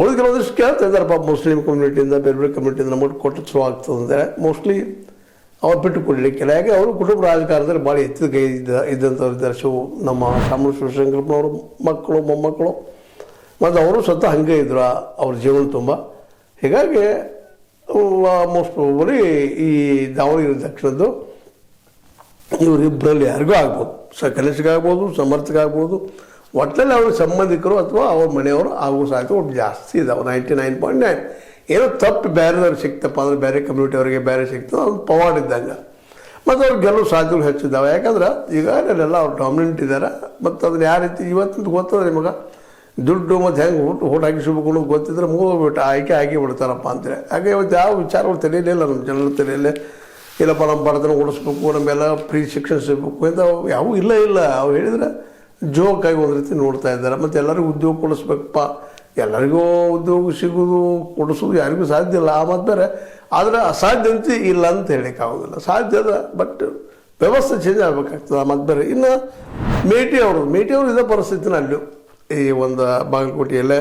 ಉಳಿದ ಕೆಲವೊಂದಿಷ್ಟು ಕೇಳ್ತಾ ಇದ್ದಾರಪ್ಪ ಮುಸ್ಲಿಂ ಕಮ್ಯುನಿಟಿಯಿಂದ ಬೇರೆ ಬೇರೆ ಕಮ್ಯುನಿಟಿಯಿಂದ ನಮಗೆ ಕೊಟ್ಟು ಚಲೋ ಆಗ್ತದೆ ಅಂದರೆ ಮೋಸ್ಟ್ಲಿ ಅವ್ರು ಬಿಟ್ಟು ಕೊಡಲಿಕ್ಕಿಲ್ಲ. ಯಾಕೆ ಅವರು ಕುಟುಂಬ ರಾಜಕಾರಣದಲ್ಲಿ ಭಾಳ ಎತ್ತಿದ ಕೈ ಇದ್ದಂಥವ್ರು ಇದ್ದಾರೆ. ನಮ್ಮ ಶಾಮನೂರು ಶಿವಶಂಕರಪ್ಪನವರು ಮಕ್ಕಳು ಮೊಮ್ಮಕ್ಕಳು ಮತ್ತು ಅವರು ಸ್ವತಃ ಹಂಗೆ ಇದ್ರು ಅವ್ರ ಜೀವನ ತುಂಬ. ಹೀಗಾಗಿ ಮೋಸ್ಟ್ ಬರೀ ಈ ದಾವಣಗೆರೆ ದಕ್ಷಿಣದ್ದು ಇವರಿಬ್ಬರಲ್ಲಿ ಯಾರಿಗೂ ಆಗ್ಬೋದು, ಕನಿಷ್ಠಗಾಗ್ಬೋದು, ಸಮರ್ಥಗಾಗ್ಬೋದು, ಒಟ್ಟಲ್ಲಿ ಅವ್ರ ಸಂಬಂಧಿಕರು ಅಥವಾ ಅವ್ರ ಮನೆಯವರು ಆಗೋ ಸಾಧ್ಯತೆ ಒಟ್ಟು ಜಾಸ್ತಿ ಇದಾವೆ. 99.9. ಏನೋ ತಪ್ಪು ಬೇರೆದವ್ರಿಗೆ ಸಿಕ್ತಪ್ಪ ಅಂದರೆ ಬೇರೆ ಕಮ್ಯುನಿಟಿಯವರಿಗೆ ಬೇರೆ ಸಿಗ್ತದೆ, ಅವ್ರು ಪವಾಡ್ ಇದ್ದಂಗೆ. ಮತ್ತು ಅವ್ರು ಗೆಲ್ಲುವ ಸಾಧ್ಯತೆಗಳು ಹೆಚ್ಚಿದ್ದಾವೆ. ಯಾಕಂದ್ರೆ ಈಗ ಅಲ್ಲೆಲ್ಲ ಅವ್ರು ಡಾಮಿನೆಂಟ್ ಇದ್ದಾರೆ. ಮತ್ತು ಅದನ್ನು ಯಾವ ರೀತಿ ಇವತ್ತು ಗೊತ್ತದ ನಿಮಗೆ, ದುಡ್ಡು ಮತ್ತು ಹೆಂಗೆ ಓಟ್ ಹಾಕಿಸ್ಬೇಕು ಗೊತ್ತಿದ್ರೆ ಮುಗಿದ್ಬಿಟ್ಟು ಆಯ್ಕೆ ಆಗಿ ಬಿಡ್ತಾರಪ್ಪ ಅಂತೇಳಿ. ಹಾಗೆ ಇವತ್ತು ಯಾವ ವಿಚಾರಗಳು ತಿಳಿಯಲಿಲ್ಲ ನಮ್ಮ ಜನರ ತಿಳಿಯಲೇ. ಇಲ್ಲಪ್ಪ ನಮ್ಮ ಬಡತನ ಓಡಿಸ್ಬೇಕು, ನಮಗೆಲ್ಲ ಫ್ರೀ ಶಿಕ್ಷಣ ಸಿಗಬೇಕು ಅಂತ ಯಾವೂ ಇಲ್ಲ. ಅವ್ರು ಹೇಳಿದ್ರೆ ಜೋಕಾಗಿ ಒಂದು ರೀತಿ ನೋಡ್ತಾ ಇದ್ದಾರೆ. ಮತ್ತು ಎಲ್ಲರಿಗೂ ಉದ್ಯೋಗ ಕೊಡಿಸ್ಬೇಕಪ್ಪ, ಎಲ್ಲರಿಗೂ ಉದ್ಯೋಗ ಸಿಗೋದು ಕೊಡಿಸೋದು ಯಾರಿಗೂ ಸಾಧ್ಯ ಇಲ್ಲ. ಆ ಮತ್ತು ಬೇರೆ ಆದರೆ ಅಸಾಧ್ಯತೆ ಇಲ್ಲ ಅಂತ ಹೇಳೋಕ್ಕಾಗೋದಿಲ್ಲ, ಸಾಧ್ಯ ಅದ. ಬಟ್ ವ್ಯವಸ್ಥೆ ಚೇಂಜ್ ಆಗಬೇಕಾಗ್ತದೆ. ಆ ಮತ್ತು ಬೇರೆ ಇನ್ನು ಮೇಟಿಯವರು ಇದೇ ಪರಿಸ್ಥಿತಿನ ಅಲ್ಲೂ ಈ ಒಂದು ಬಾಗಲಕೋಟೆಯಲ್ಲೇ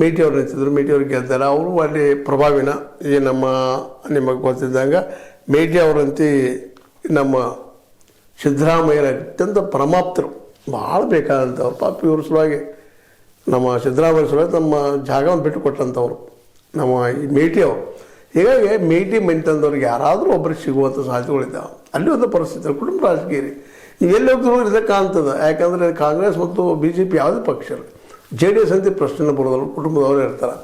ಮೇಟಿಯವ್ರು ನಿಂತಿದ್ರು, ಮೇಟಿಯವ್ರು ಗೆದ್ದಾರೆ. ಅವರು ಅಲ್ಲಿ ಪ್ರಭಾವಿನ ಈ ನಿಮಗೆ ಗೊತ್ತಿದ್ದಂಗೆ ಮೇಟಿಯವರಂತೆ ನಮ್ಮ ಸಿದ್ದರಾಮಯ್ಯರ ಅತ್ಯಂತ ಪರಮಾಪ್ತರು, ಭಾಳ ಬೇಕಾದಂಥವ್ರು. ಪಾಪ ಇವ್ರ ಸಲುವಾಗಿ ನಮ್ಮ ಸಿದ್ದರಾಮಯ್ಯ ಸಲುವಾಗಿ ನಮ್ಮ ಜಾಗವನ್ನು ಬಿಟ್ಟು ಕೊಟ್ಟಂಥವ್ರು ನಮ್ಮ ಈ ಮೇಟಿಯವರು. ಹೀಗಾಗಿ ಮೇಟಿ ಮಂತಂದವ್ರಿಗೆ ಯಾರಾದರೂ ಒಬ್ಬರಿಗೆ ಸಿಗುವಂಥ ಸಾಧ್ಯತೆಗಳಿದ್ದಾವೆ. ಅಲ್ಲಿ ಒಂದು ಪರಿಸ್ಥಿತಿ ಕುಟುಂಬ ರಾಜಕೀಯ ನೀವು ಎಲ್ಲಿ ಹೋಗ್ತಿರೋ ಇದಕ್ಕೆ ಕಾಣ್ತದೆ. ಯಾಕಂದರೆ ಕಾಂಗ್ರೆಸ್ ಮತ್ತು BJP ಯಾವುದೇ ಪಕ್ಷ ಇಲ್ಲ, JDS ಅಂತ ಪ್ರಶ್ನೆ ಬರೋದಲ್ಲ, ಕುಟುಂಬದವರು ಇರ್ತಾರೆ.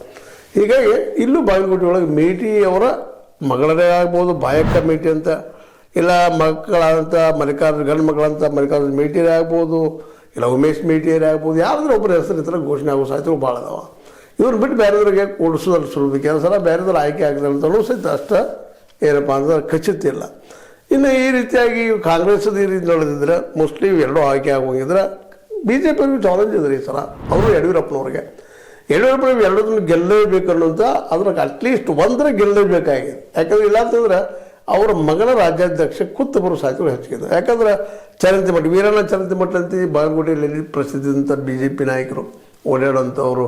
ಹೀಗಾಗಿ ಇಲ್ಲೂ ಬಾಗಲಕೋಟೆ ಒಳಗೆ ಮೇಟಿಯವರ ಮಗಳರೇ ಆಗ್ಬೋದು, ಬಾಯಕ್ಕ ಮೇಟಿ ಅಂತ, ಇಲ್ಲ ಮಕ್ಕಳಂತ ಗಂಡು ಮಕ್ಕಳಂತ ಮಲ್ಲಿಕಾರ್ಜುನ ಮೇಟಿಯರೇ ಆಗ್ಬೋದು, ಇಲ್ಲ ಉಮೇಶ್ ಮೇಟಿಯರೇ ಆಗ್ಬೋದು, ಯಾರಾದ್ರೂ ಒಬ್ಬರ ಹೆಸರು ಈ ಥರ ಘೋಷಣೆ ಆಗೋ ಸಾಧ್ಯತೆಗಳು ಭಾಳ ಅದಾವೆ. ಇವ್ರು ಬಿಟ್ಟು ಬೇರೆದವ್ರಿಗೆ ಕೊಡಿಸೋದ್ರ ಸುರುವುದು ಕೆಲಸ ಸಲ ಬೇರೆದವ್ರು ಆಯ್ಕೆ ಆಗ್ತಾರೆ ಅಂತಲೂ ಸಹಿತ ಅಷ್ಟ ಏನಪ್ಪ ಅಂದ್ರೆ ಖಚಿತ ಇಲ್ಲ. ಇನ್ನು ಈ ರೀತಿಯಾಗಿ ಕಾಂಗ್ರೆಸ್ದು ಈ ರೀತಿ ನಡೆದಿದ್ರೆ ಮೋಸ್ಟ್ಲಿ ಎರಡೂ ಆಯ್ಕೆ ಆಗೋಂಗಿದ್ರೆ BJPಗೂ ಚಾಲೆಂಜ್ ಇದ್ರಿ ಈ ಸಲ. ಅವರು ಯಡಿಯೂರಪ್ಪನವ್ರಿಗೆ ಎರಡದನ್ನು ಗೆಲ್ಲಲೇಬೇಕು ಅನ್ನೋಂಥ ಅದ್ರಾಗ ಅಟ್ಲೀಸ್ಟ್ ಒಂದರ ಗೆಲ್ಲಲೇಬೇಕಾಗಿದೆ. ಯಾಕಂದ್ರೆ ಇಲ್ಲ ಅಂತಂದ್ರೆ ಅವರ ಮಗನ ರಾಜ್ಯಾಧ್ಯಕ್ಷ ಕೂತು ಬರೋ ಸಾಧ್ಯತೆಗಳು ಹೆಚ್ಚಿದೆ. ಯಾಕಂದ್ರೆ ಚರಂತಿಮಠ ವೀರಣ್ಣ ಚರಂತಿಮಠ ಅಂತ ಬಾಗಲಕೋಟೆಯಲ್ಲಿ ಪ್ರಸಿದ್ಧಿದಂಥ BJP ನಾಯಕರು ಓಡಾಡೋಂಥವ್ರು